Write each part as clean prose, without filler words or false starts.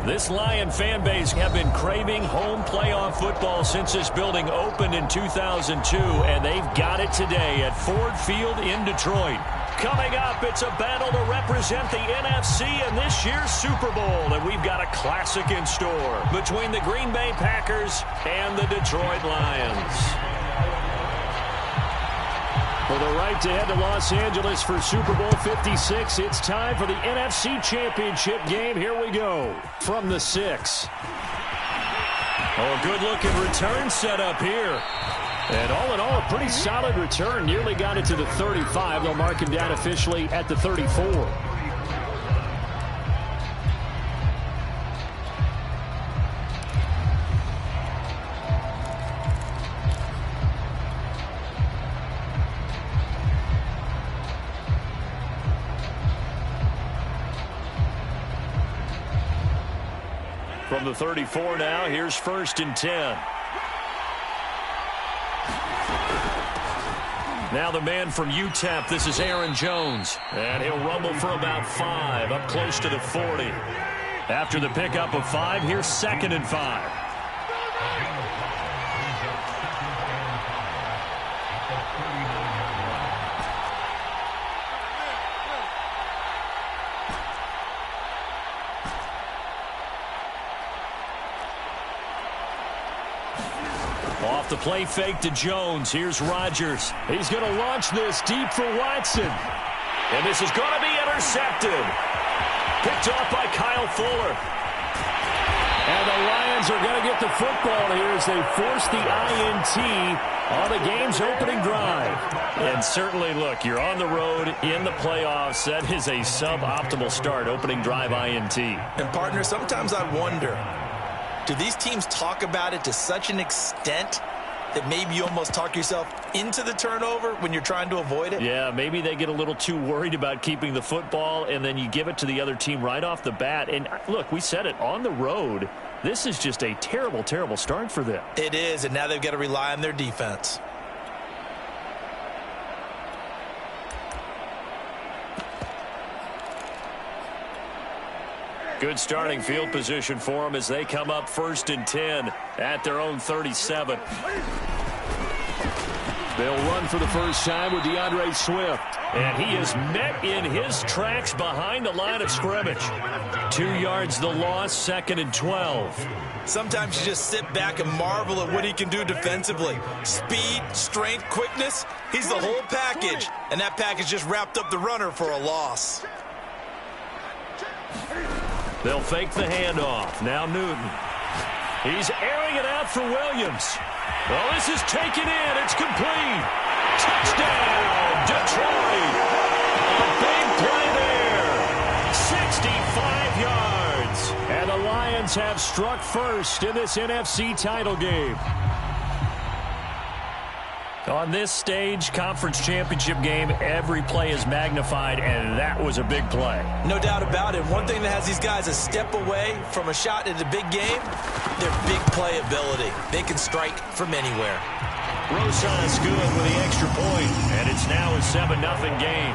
This Lion fan base have been craving home playoff football since this building opened in 2002, and they've got it today at Ford Field in Detroit. Coming up, it's a battle to represent the NFC in this year's Super Bowl, and we've got a classic in store between the Green Bay Packers and the Detroit Lions. For the right to head to Los Angeles for Super Bowl 56, it's time for the NFC Championship game. Here we go from the 6. Oh, good-looking return set up here. And all in all, a pretty solid return. Nearly got it to the 35. They'll mark him down officially at the 34. From the 34 now, here's 1st and 10. Now the man from UTEP, this is Aaron Jones. And he'll rumble for about 5, up close to the 40. After the pickup of 5, here's 2nd and 5. Off the play fake to Jones. Here's Rodgers. He's going to launch this deep for Watson. And this is going to be intercepted. Picked off by Kyle Fuller. And the Lions are going to get the football here as they force the INT on the game's opening drive. And certainly, look, you're on the road in the playoffs. That is a suboptimal start, opening drive INT. And, partner, sometimes I wonder, do these teams talk about it to such an extent that maybe you almost talk yourself into the turnover when you're trying to avoid it? Yeah, maybe they get a little too worried about keeping the football, and then you give it to the other team right off the bat. And, look, we said it, on the road, this is just a terrible, terrible start for them. It is, and now they've got to rely on their defense. Good starting field position for them as they come up 1st and 10 at their own 37. They'll run for the first time with DeAndre Swift. And he is met in his tracks behind the line of scrimmage. 2 yards the loss, 2nd and 12. Sometimes you just sit back and marvel at what he can do defensively. Speed, strength, quickness, he's the whole package. And that package just wrapped up the runner for a loss. They'll fake the handoff. Now Newton. He's airing it out for Williams. Well, this is taken in. It's complete. Touchdown, Detroit. A big play there. 65 yards. And the Lions have struck first in this NFC title game. On this stage, conference championship game, every play is magnified, and that was a big play. No doubt about it. One thing that has these guys a step away from a shot at a big game, their big play ability. They can strike from anywhere. Rosas good with the extra point, and it's now a 7-0 game.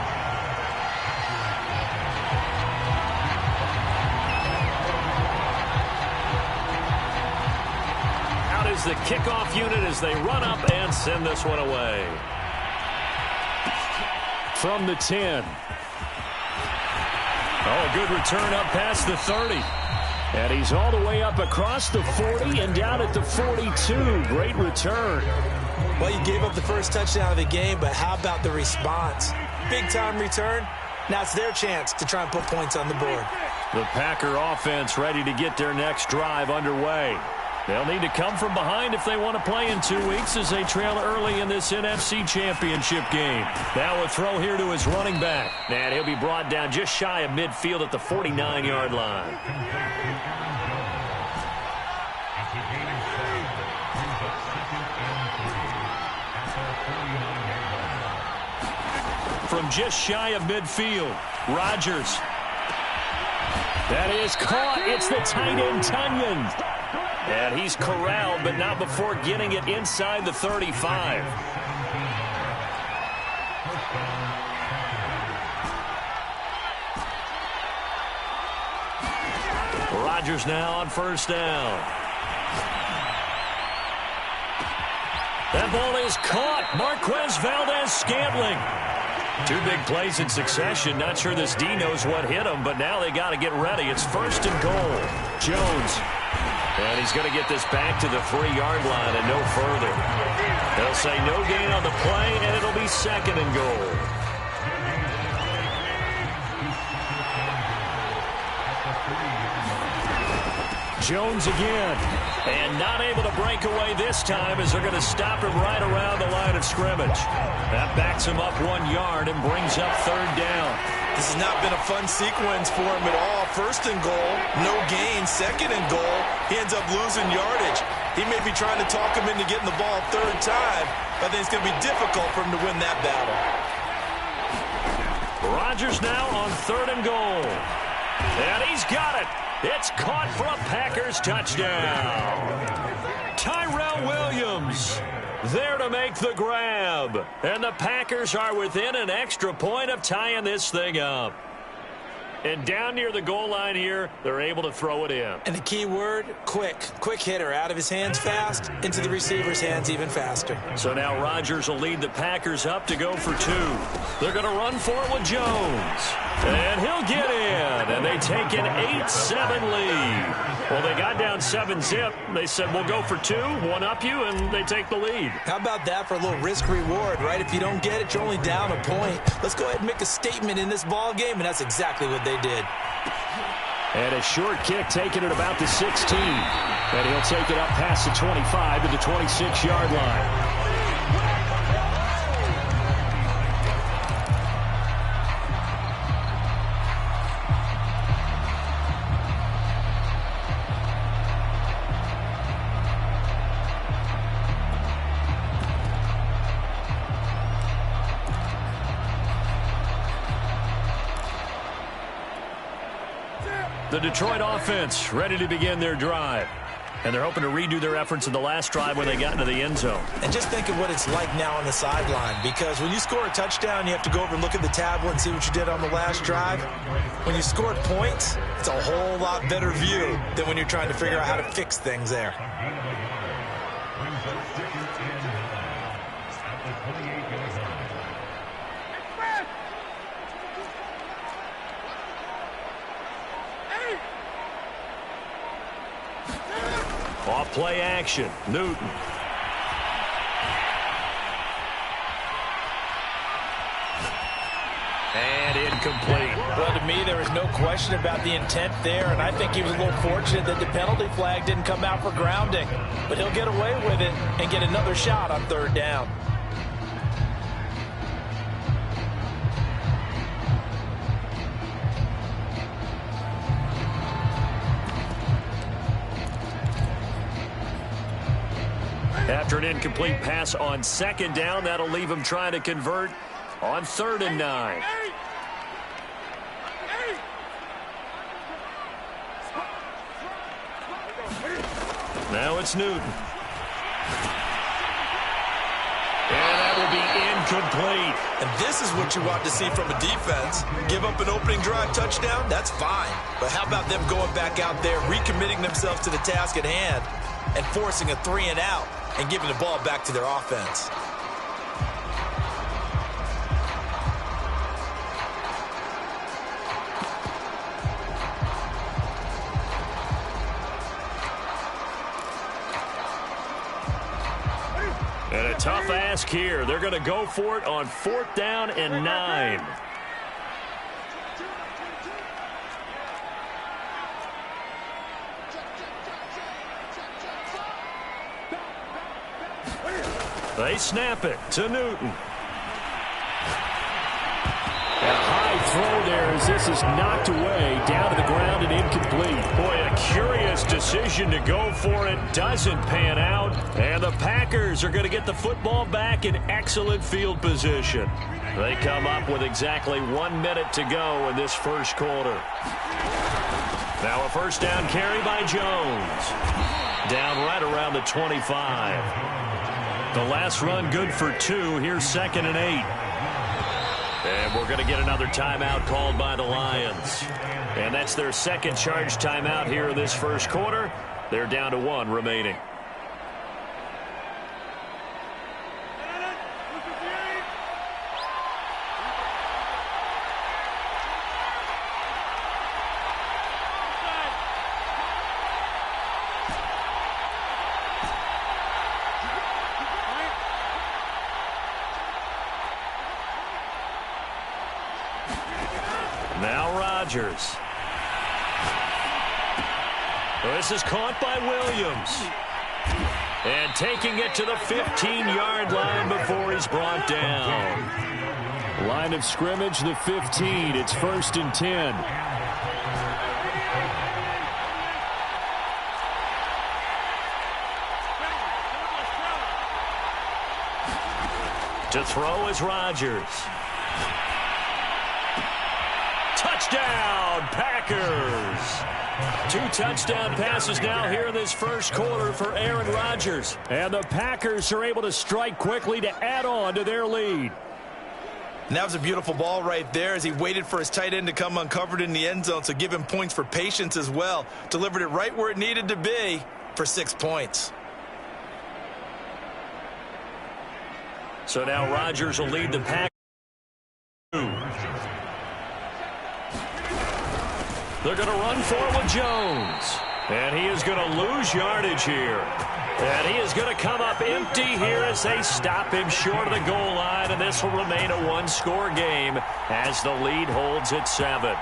Is the kickoff unit as they run up and send this one away. From the 10. Oh, a good return up past the 30. And he's all the way up across the 40 and down at the 42. Great return. Well, you gave up the first touchdown of the game, but how about the response? Big-time return. Now it's their chance to try and put points on the board. The Packer offense ready to get their next drive underway. They'll need to come from behind if they want to play in 2 weeks as they trail early in this NFC Championship game. Now a throw here to his running back. And he'll be brought down just shy of midfield at the 49-yard line. From just shy of midfield, Rodgers. That is caught. It's the tight end, Tunyon. And he's corralled, but not before getting it inside the 35. Rodgers now on first down. That ball is caught. Marquez Valdez-Scantling. Two big plays in succession. Not sure this D knows what hit him, but now they got to get ready. It's first and goal. Jones. And he's going to get this back to the 3-yard line and no further. They'll say no gain on the play, and it'll be second and goal. Jones again. And not able to break away this time as they're going to stop him right around the line of scrimmage. That backs him up 1 yard and brings up third down. This has not been a fun sequence for him at all. First and goal, no gain. Second and goal, he ends up losing yardage. He may be trying to talk him into getting the ball third time, but I think it's going to be difficult for him to win that battle. Rodgers now on third and goal. And he's got it. It's caught for a Packers touchdown. Tyrell Williams there to make the grab. And the Packers are within an extra point of tying this thing up. And down near the goal line here, they're able to throw it in. And the key word, quick. Quick hitter. Out of his hands fast, into the receiver's hands even faster. So now Rodgers will lead the Packers up to go for 2. They're going to run for it with Jones. And he'll get in. And they take an 8-7 lead. Well, they got down 7-zip. They said, we'll go for 2, one up you, and they take the lead. How about that for a little risk-reward, right? If you don't get it, you're only down a point. Let's go ahead and make a statement in this ball game, and that's exactly what they did. And a short kick taken at about the 16. And he'll take it up past the 25 to the 26-yard line. The Detroit offense ready to begin their drive. And they're hoping to redo their efforts in the last drive when they got into the end zone. And just think of what it's like now on the sideline. Because when you score a touchdown, you have to go over and look at the tablet and see what you did on the last drive. When you scored points, it's a whole lot better view than when you're trying to figure out how to fix things there. Off play action, Newton. And incomplete. Well, to me, there was no question about the intent there, and I think he was a little fortunate that the penalty flag didn't come out for grounding. But he'll get away with it and get another shot on third down. After an incomplete pass on second down, that'll leave him trying to convert on 3rd and 9. Now it's Newton. And that will be incomplete. And this is what you want to see from a defense. Give up an opening drive touchdown, that's fine. But how about them going back out there, recommitting themselves to the task at hand, and forcing a 3-and-out and giving the ball back to their offense. And a tough ask here. They're going to go for it on 4th down and 9. They snap it to Newton. A high throw there as this is knocked away, down to the ground and incomplete. Boy, a curious decision to go for it. Doesn't pan out. And the Packers are going to get the football back in excellent field position. They come up with exactly 1 minute to go in this first quarter. Now a first down carry by Jones. Down right around the 25. The last run good for 2. Here's 2nd and 8. And we're going to get another timeout called by the Lions. And that's their second charge timeout here in this first quarter. They're down to 1 remaining. Now Rodgers. This is caught by Williams. And taking it to the 15-yard line before he's brought down. Line of scrimmage, the 15. It's 1st and 10. To throw is Rodgers. Touchdown, Packers! 2 touchdown passes now here in this first quarter for Aaron Rodgers. And the Packers are able to strike quickly to add on to their lead. And that was a beautiful ball right there as he waited for his tight end to come uncovered in the end zone, so give him points for patience as well. Delivered it right where it needed to be for 6 points. So now Rodgers will lead the Packers. They're going to run forward with Jones. And he is going to lose yardage here. And he is going to come up empty here as they stop him short of the goal line. And this will remain a 1-score game as the lead holds at 7.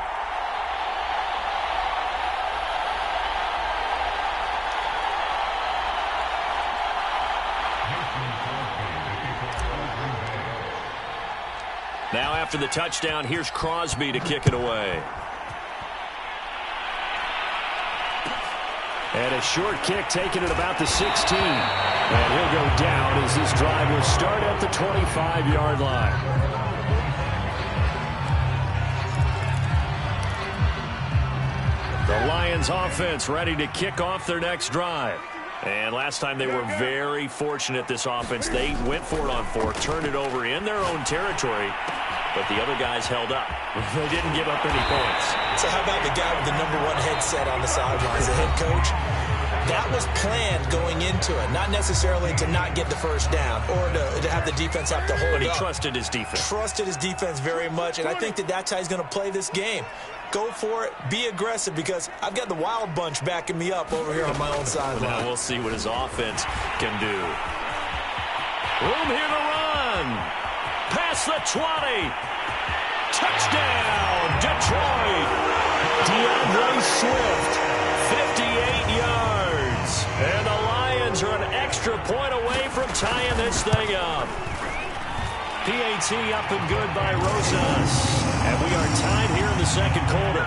Now after the touchdown, here's Crosby to kick it away. And a short kick taken at about the 16. And he'll go down as this drive will start at the 25-yard line. The Lions offense ready to kick off their next drive. And last time they were very fortunate, this offense. They went for it on 4th, turned it over in their own territory, but the other guys held up. They didn't give up any points. So how about the guy with the #1 headset on the sidelines, the head coach? That was planned going into it, not necessarily to not get the first down or to have the defense have to hold up. But he trusted his defense. Trusted his defense very much, and I think that's how he's going to play this game. Go for it, be aggressive, because I've got the wild bunch backing me up over here on my own sideline. Now we'll see what his offense can do. Room here to run. Past the 20. Touchdown, Detroit. DeAndre Swift, 58 yards. And the Lions are an extra point away from tying this thing up. PAT up and good by Rosas. And we are tied here in the second quarter.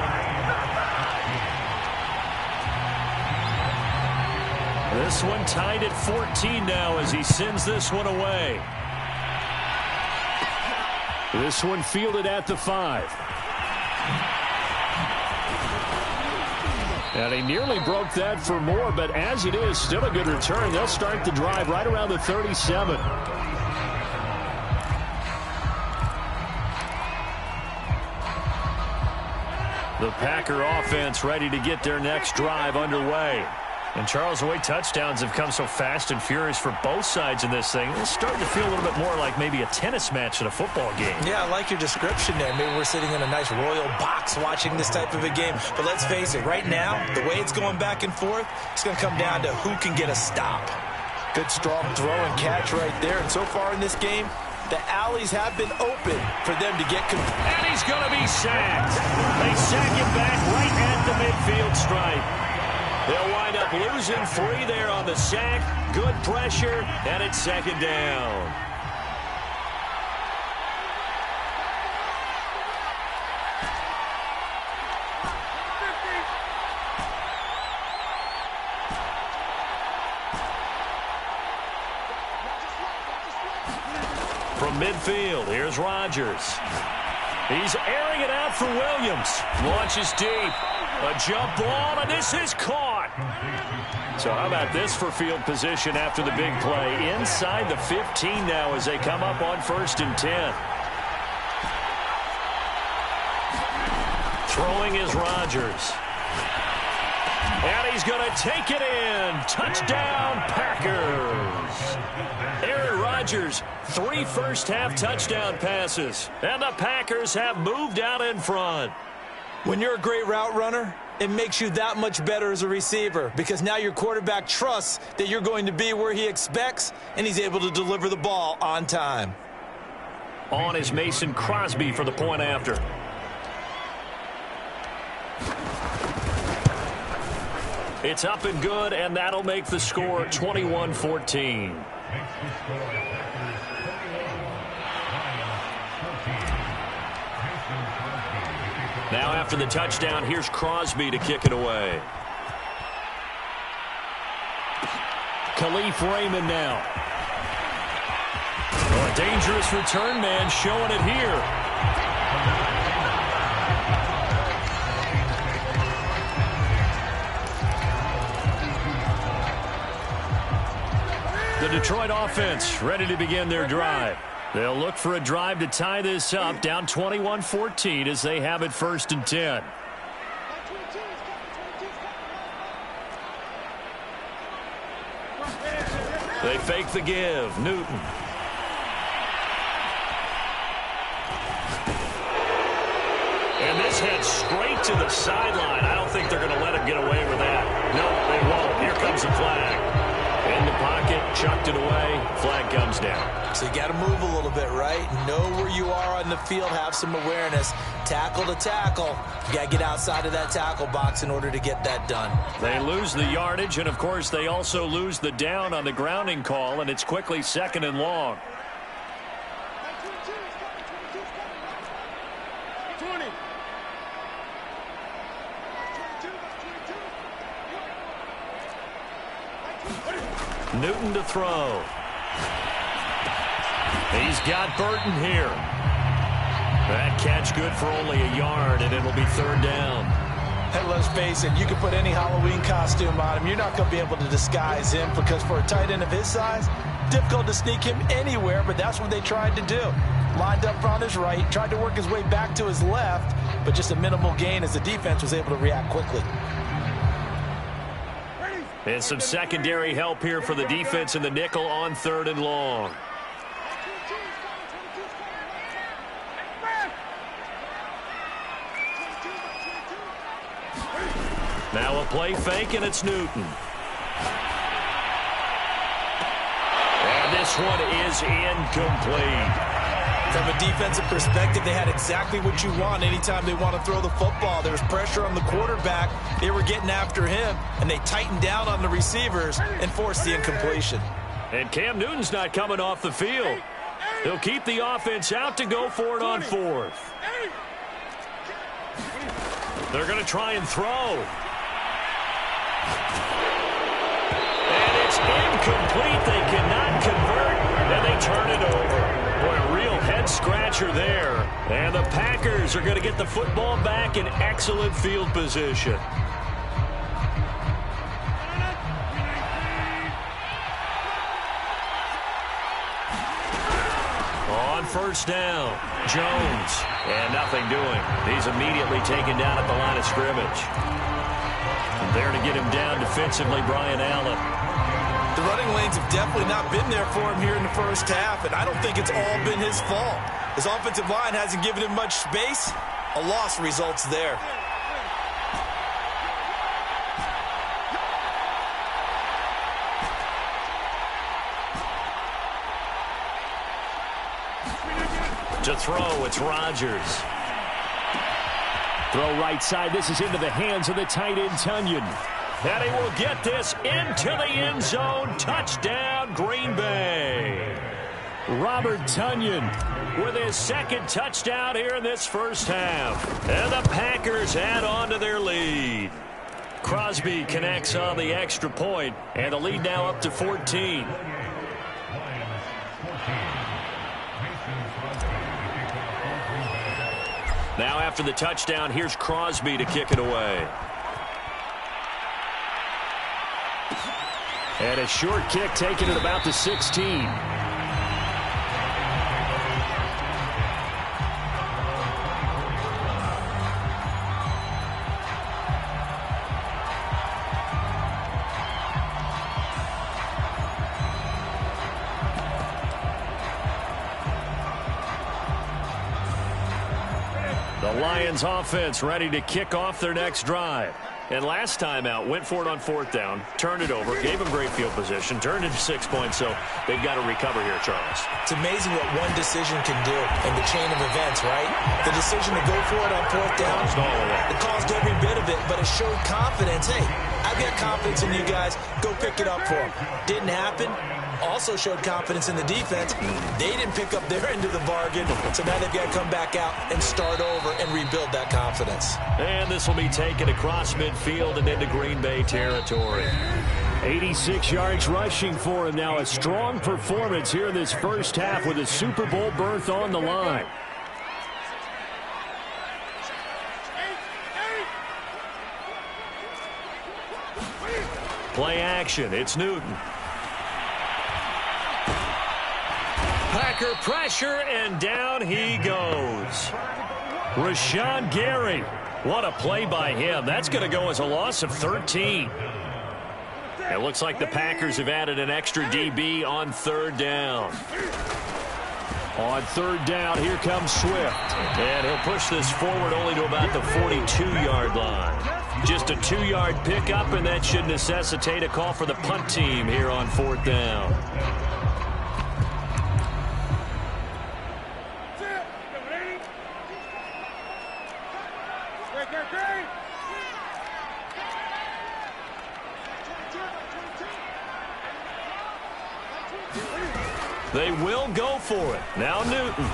This one tied at 14 now as he sends this one away. This one fielded at the 5. And he nearly broke that for more, but as it is, still a good return. They'll start the drive right around the 37. The Packer offense ready to get their next drive underway. And Charles, the way touchdowns have come so fast and furious for both sides in this thing, it's starting to feel a little bit more like maybe a tennis match in a football game. Yeah, I like your description there. Maybe we're sitting in a nice royal box watching this type of a game. But let's face it, right now, the way it's going back and forth, it's going to come down to who can get a stop. Good, strong throw and catch right there. And so far in this game, the alleys have been open for them to get control. And he's going to be sacked. They sack him back right at the midfield stripe. They'll wind up losing 3 there on the sack. Good pressure, and it's second down. From midfield, here's Rodgers. He's airing it out for Williams. Launches deep. A jump ball, and this is caught. So how about this for field position after the big play? Inside the 15 now as they come up on 1st and 10. Throwing is Rodgers. And he's going to take it in. Touchdown, Packers. Aaron Rodgers, 3 first-half touchdown passes. And the Packers have moved out in front. When you're a great route runner, it makes you that much better as a receiver because now your quarterback trusts that you're going to be where he expects, and he's able to deliver the ball on time. On is Mason Crosby for the point after. It's up and good, and that'll make the score 21-14. Now after the touchdown, here's Crosby to kick it away. Khalif Raymond now. Oh, a dangerous return man showing it here. The Detroit offense ready to begin their drive. They'll look for a drive to tie this up, down 21-14 as they have it 1st and 10. They fake the give. Newton. And this heads straight to the sideline. I don't think they're going to let him get away with that. No, they won't. Here comes the flag. In the pocket, chucked it away, flag comes down. So you got to move a little bit, right? Know where you are on the field, have some awareness. Tackle to tackle. You got to get outside of that tackle box in order to get that done. They lose the yardage, and of course they also lose the down on the grounding call, and it's quickly 2nd and long. Newton to throw. He's got Burton here. That catch good for only a yard, and it'll be 3rd down. Hey, let's face it, you can put any Halloween costume on him. You're not going to be able to disguise him because for a tight end of his size, difficult to sneak him anywhere, but that's what they tried to do. Lined up on his right, tried to work his way back to his left, but just a minimal gain as the defense was able to react quickly. And some secondary help here for the defense in the nickel on 3rd and long. Now a play fake, and it's Newton. And this one is incomplete. From a defensive perspective, they had exactly what you want anytime they want to throw the football. There was pressure on the quarterback. They were getting after him, and they tightened down on the receivers and forced the incompletion. And Cam Newton's not coming off the field. He'll keep the offense out to go for it on 4th. They're going to try and throw. And it's incomplete. They cannot convert, and they turn it over. Boy, a real head-scratcher there. And the Packers are going to get the football back in excellent field position. On 1st down, Jones. And nothing doing. He's immediately taken down at the line of scrimmage. And there to get him down defensively, Brian Allen. The running lanes have definitely not been there for him here in the 1st half, and I don't think it's all been his fault. His offensive line hasn't given him much space. A loss results there. To throw, it's Rodgers. Throw right side. This is into the hands of the tight end, Tunyon. And he will get this into the end zone. Touchdown, Green Bay. Robert Tunyon with his 2nd touchdown here in this 1st half. And the Packers add on to their lead. Crosby connects on the extra point, and the lead now up to 14. Now after the touchdown, here's Crosby to kick it away. And a short kick taken at about the 16. The Lions offense ready to kick off their next drive. And last time out, went for it on 4th down, turned it over, gave them great field position, turned into 6 points, so they've got to recover here, Charles. It's amazing what one decision can do in the chain of events, right? The decision to go for it on 4th down, it caused every bit of it, but it showed confidence. Hey, I've got confidence in you guys. Go pick it up for them. Didn't happen. Also showed confidence in the defense. They didn't pick up their end of the bargain, so now they've got to come back out and start over and rebuild that confidence. And this will be taken across midfield and into Green Bay territory. 86 yards rushing for him now. A strong performance here in this first half with a Super Bowl berth on the line. Play action. It's Newton. Packer pressure, and down he goes. Rashawn Gary. What a play by him. That's going to go as a loss of 13. It looks like the Packers have added an extra DB on 3rd down. On 3rd down, here comes Swift. And he'll push this forward only to about the 42-yard line. Just a 2-yard pickup, and that should necessitate a call for the punt team here on 4th down. They will go for it. Now Newton.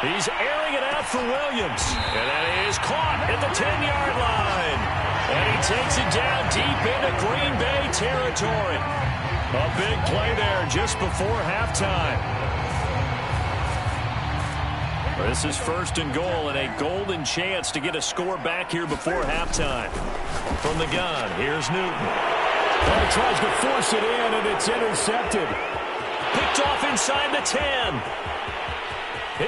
He's airing it out for Williams. And that is caught at the 10-yard line. And he takes it down deep into Green Bay territory. A big play there just before halftime. This is 1st and goal and a golden chance to get a score back here before halftime. From the gun, here's Newton. Well, he tries to force it in, and it's intercepted. Picked off inside the 10.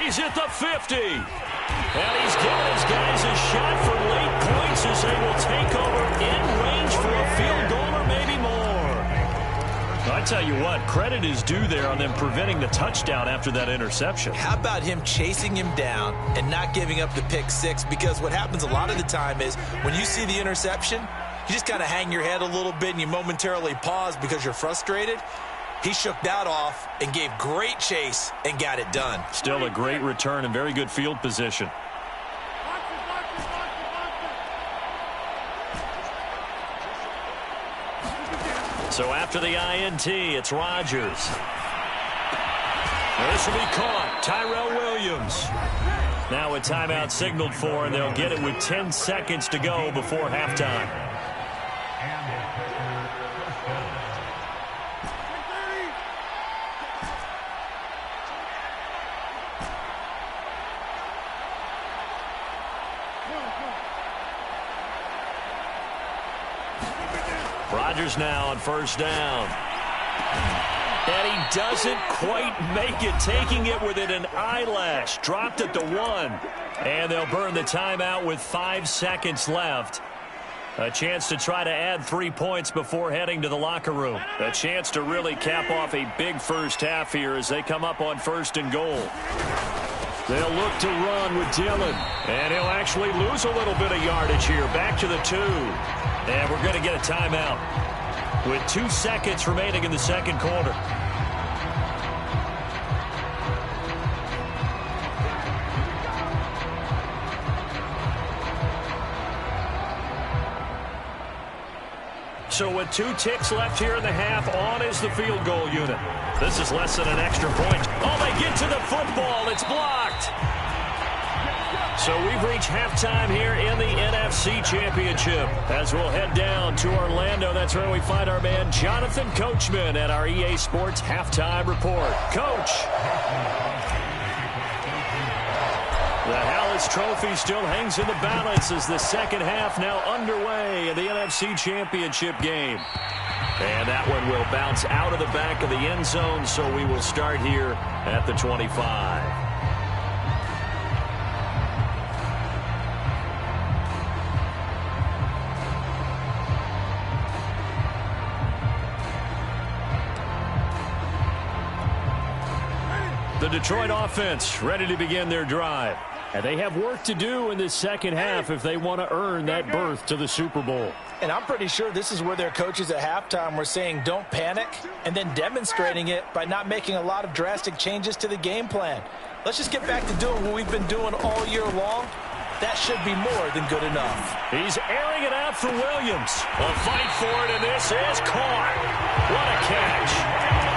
He's at the 50. And he's giving his guys a shot for late points as they will take over in range for a field goal or maybe more. I tell you what, credit is due there on them preventing the touchdown after that interception. How about him chasing him down and not giving up the pick 6? Because what happens a lot of the time is when you see the interception, you just kind of hang your head a little bit and you momentarily pause because you're frustrated. He shook that off and gave great chase and got it done. Still a great return and very good field position. So after the INT, it's Rodgers. This will be caught. Tyrell Williams. Now a timeout signaled for, and they'll get it with 10 seconds to go before halftime. Rodgers now on 1st down. And he doesn't quite make it, taking it within an eyelash. Dropped at the 1. And they'll burn the timeout with 5 seconds left. A chance to try to add 3 points before heading to the locker room. A chance to really cap off a big first half here as they come up on 1st and goal. They'll look to run with Dillon. And he'll actually lose a little bit of yardage here. Back to the 2. And we're going to get a timeout with 2 seconds remaining in the second quarter. So with 2 ticks left here in the half, on is the field goal unit. This is less than an extra point. Oh, they get to the football. It's blocked. So we've reached halftime here in the NFC Championship. As we'll head down to Orlando, that's where we find our man Jonathan Coachman at our EA Sports Halftime Report. Coach. The Hallis Trophy still hangs in the balance as the second half now underway in the NFC Championship game. And that one will bounce out of the back of the end zone, so we will start here at the 25. The Detroit offense ready to begin their drive. And they have work to do in this second half if they want to earn that berth to the Super Bowl. And I'm pretty sure this is where their coaches at halftime were saying don't panic, and then demonstrating it by not making a lot of drastic changes to the game plan. Let's just get back to doing what we've been doing all year long. That should be more than good enough. He's airing it out for Williams. A fight for it, and this is caught. What a catch.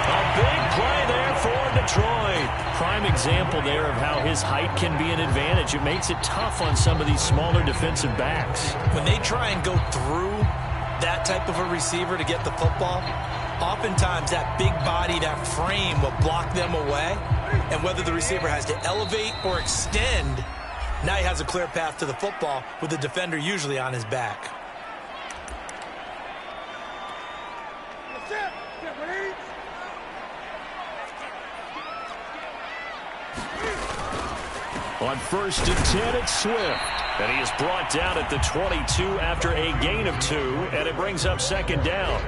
A big play there for Detroit. Prime example there of how his height can be an advantage. It makes it tough on some of these smaller defensive backs. When they try and go through that type of a receiver to get the football, oftentimes that big body, that frame will block them away. And whether the receiver has to elevate or extend, now he has a clear path to the football with the defender usually on his back. On 1st and 10, it's Swift. And he is brought down at the 22 after a gain of 2, and it brings up 2nd down.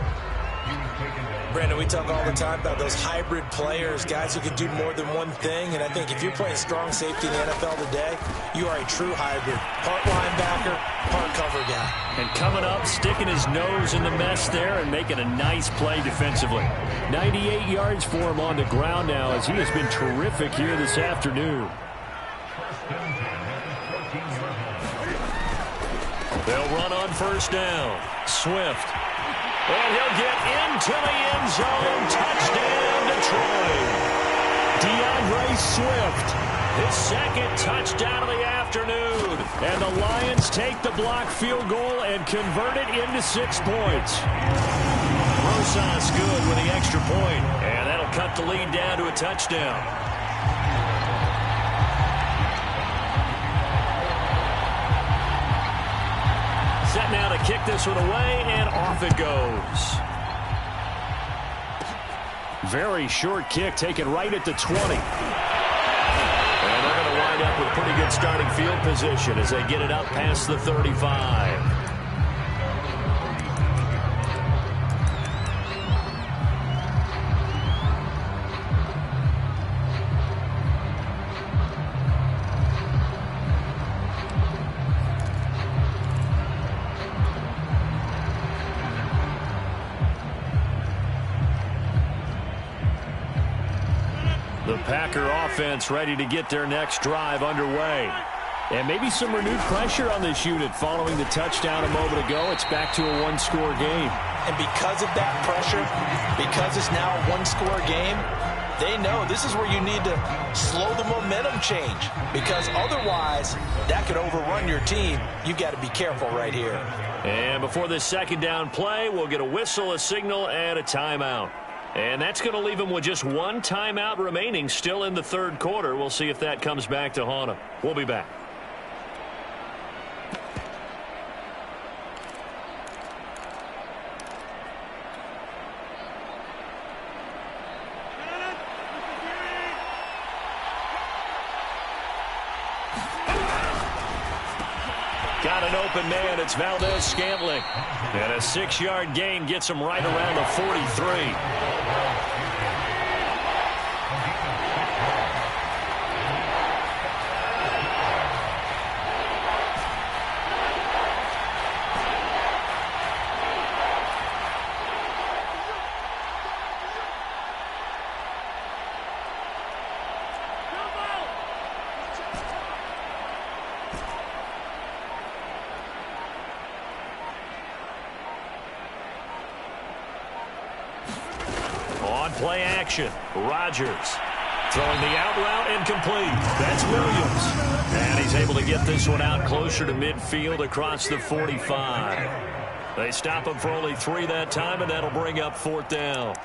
Brandon, we talk all the time about those hybrid players, guys who can do more than one thing. And I think if you're playing strong safety in the NFL today, you are a true hybrid. Part linebacker, part cover guy. And coming up, sticking his nose in the mess there and making a nice play defensively. 98 yards for him on the ground now as he has been terrific here this afternoon. They'll run on 1st down. Swift. And he'll get into the end zone. Touchdown, Detroit. DeAndre Swift. His 2nd touchdown of the afternoon. And the Lions take the block field goal and convert it into 6 points. Rosas good with the extra point. And that'll cut the lead down to a touchdown. Set now to kick this one away, and off it goes. Very short kick taken right at the 20. And they're going to wind up with pretty good starting field position as they get it up past the 35. The Packer offense ready to get their next drive underway. And maybe some renewed pressure on this unit following the touchdown a moment ago. It's back to a one-score game. And because of that pressure, because it's now a one-score game, they know this is where you need to slow the momentum change. Because otherwise, that could overrun your team. You've got to be careful right here. And before this 2nd down play, we'll get a whistle, a signal, and a timeout. And that's going to leave him with just 1 timeout remaining still in the 3rd quarter. We'll see if that comes back to haunt him. We'll be back. Got an open man. It's Valdez-Scantling. And a 6-yard gain gets him right around the 43. Play action. Rodgers throwing the out route incomplete. That's Williams. And he's able to get this one out closer to midfield across the 45. They stop him for only 3 that time, and that'll bring up 4th down.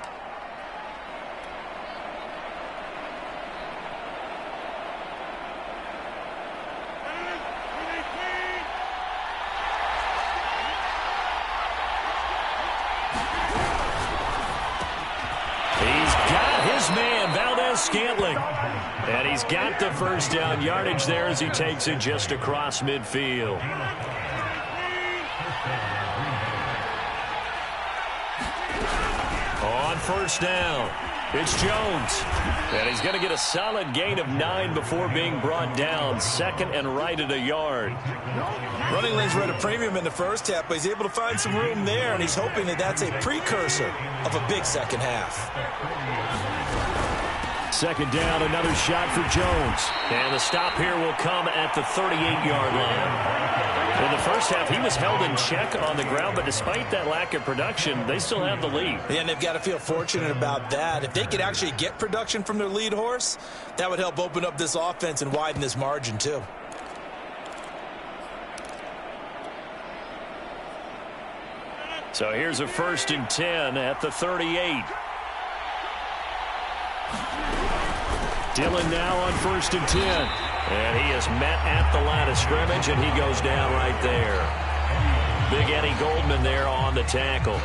Scantling. And he's got the 1st down yardage there as he takes it just across midfield. On 1st down, It's Jones. And he's going to get a solid gain of 9 before being brought down. Second and right at a yard. Running lanes were at a premium in the first half, but he's able to find some room there, and he's hoping that that's a precursor of a big second half. Second down, another shot for Jones. And the stop here will come at the 38-yard line. In the first half, he was held in check on the ground, but despite that lack of production, they still have the lead. Yeah, and they've got to feel fortunate about that. If they could actually get production from their lead horse, that would help open up this offense and widen this margin too. So here's a 1st and 10 at the 38. Dillon now on 1st and 10. And he is met at the line of scrimmage, and he goes down right there. Big Eddie Goldman there on the tackle.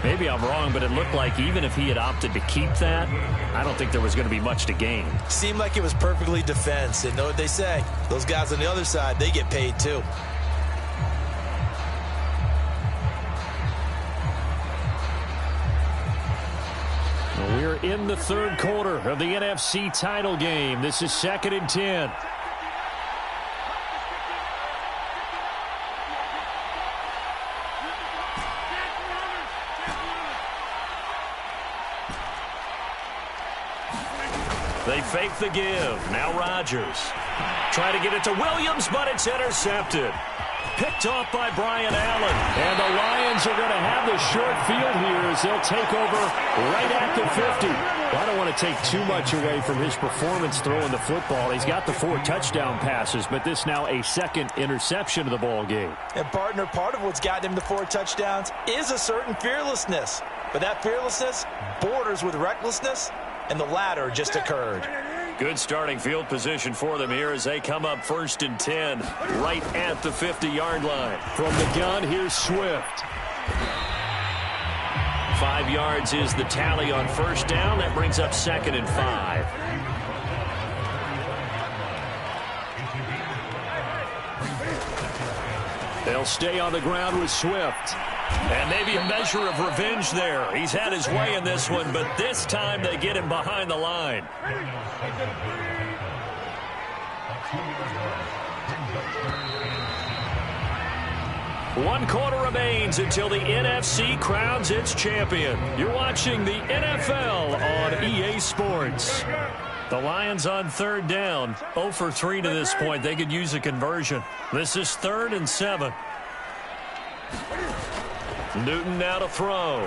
Maybe I'm wrong, but it looked like even if he had opted to keep that, I don't think there was going to be much to gain. Seemed like it was perfectly defense. And know what they say? Those guys on the other side, they get paid too. We're in the third quarter of the NFC title game. This is 2nd and 10. They fake the give. Now Rodgers. Try to get it to Williams, but it's intercepted. Picked off by Brian Allen. And the Lions are going to have the short field here as they'll take over right at the 50. Well, I don't want to take too much away from his performance throwing the football. He's got the 4 touchdown passes, but this now a 2nd interception of the ball game. And, partner, part of what's gotten him the 4 touchdowns is a certain fearlessness. But that fearlessness borders with recklessness, and the latter just occurred. Good starting field position for them here as they come up 1st and 10 right at the 50-yard line. From the gun, here's Swift. 5 yards is the tally on 1st down. That brings up 2nd and 5. They'll stay on the ground with Swift. And maybe a measure of revenge there. He's had his way in this one, but this time they get him behind the line. One quarter remains until the NFC crowns its champion. You're watching the NFL on EA Sports. The Lions on 3rd down. 0 for 3 to this point. They could use a conversion. This is 3rd and 7. Newton now to throw.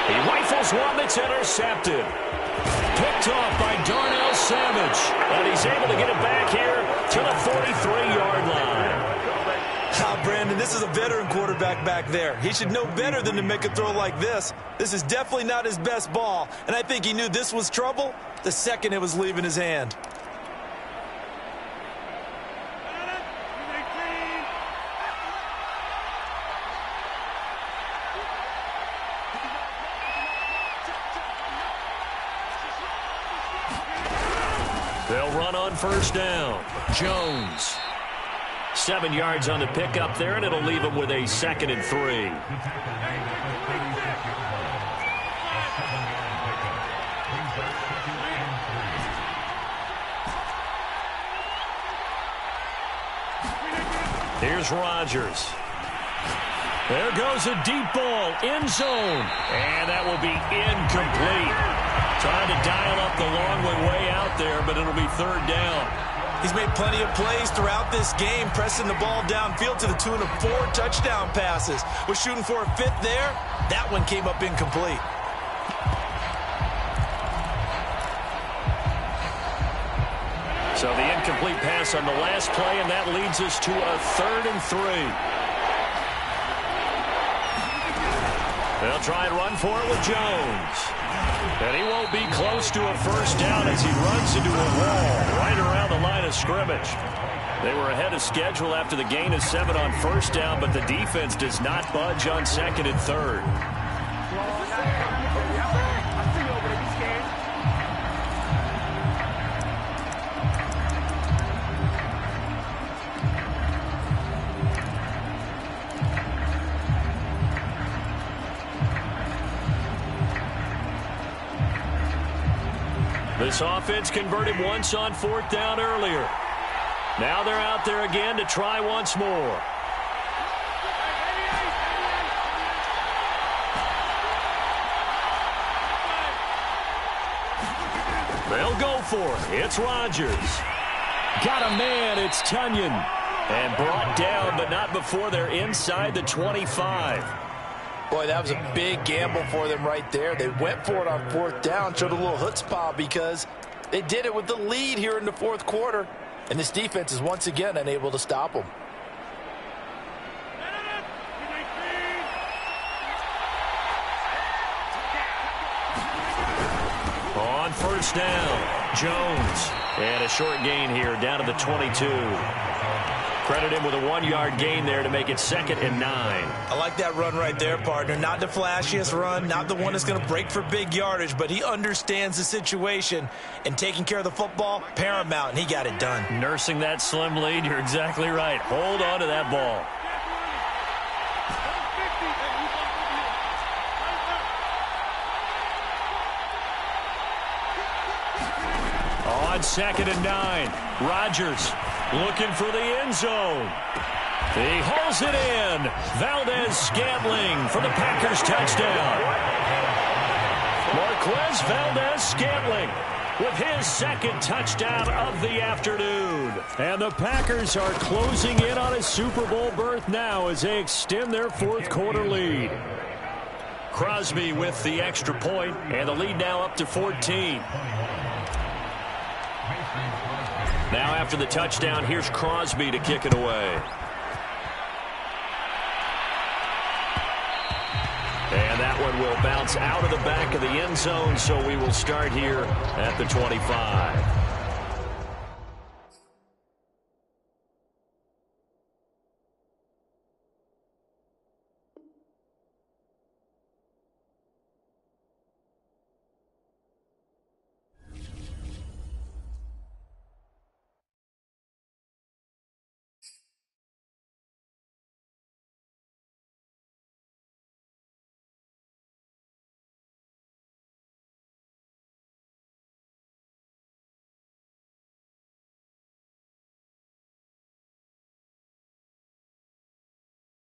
He rifles one that's intercepted. Picked off by Darnell Savage. And he's able to get it back here to the 43-yard line. Brandon, this is a veteran quarterback back there. He should know better than to make a throw like this. This is definitely not his best ball. And I think he knew this was trouble the second it was leaving his hand. They'll run on 1st down. Jones. 7 yards on the pickup there, and it'll leave him with a 2nd and 3. Here's Rodgers. There goes a deep ball, end zone, and that will be incomplete. Trying to dial up the long way out there, but it'll be 3rd down. He's made plenty of plays throughout this game, pressing the ball downfield to the tune of 4 touchdown passes. Was shooting for a 5th there. That one came up incomplete. So the incomplete pass on the last play, and that leads us to a 3rd and 3. They'll try and run for it with Jones. And he won't be close to a 1st down as he runs into a wall right around the line of scrimmage. They were ahead of schedule after the gain of 7 on 1st down, but the defense does not budge on 2nd and 3rd. This offense converted once on 4th down earlier. Now they're out there again to try once more. They'll go for it. It's Rodgers. Got a man. It's Tunyon. And brought down, but not before they're inside the 25. Boy, that was a big gamble for them right there. They went for it on 4th down, showed a little chutzpah because they did it with the lead here in the 4th quarter. And this defense is once again unable to stop them. On 1st down, Jones. And a short gain here down to the 22. Credit him with a 1-yard gain there to make it 2nd and 9. I like that run right there, partner. Not the flashiest run, not the one that's going to break for big yardage, but he understands the situation, and taking care of the football, paramount, and he got it done. Nursing that slim lead, you're exactly right. Hold on to that ball. On 2nd and 9, Rodgers looking for the end zone. He hauls it in. Valdez-Scantling for the Packers touchdown. Marquez Valdez-Scantling with his 2nd touchdown of the afternoon. And the Packers are closing in on a Super Bowl berth now as they extend their 4th quarter lead. Crosby with the extra point, and the lead now up to 14. Now after the touchdown, here's Crosby to kick it away. And that one will bounce out of the back of the end zone, so we will start here at the 25.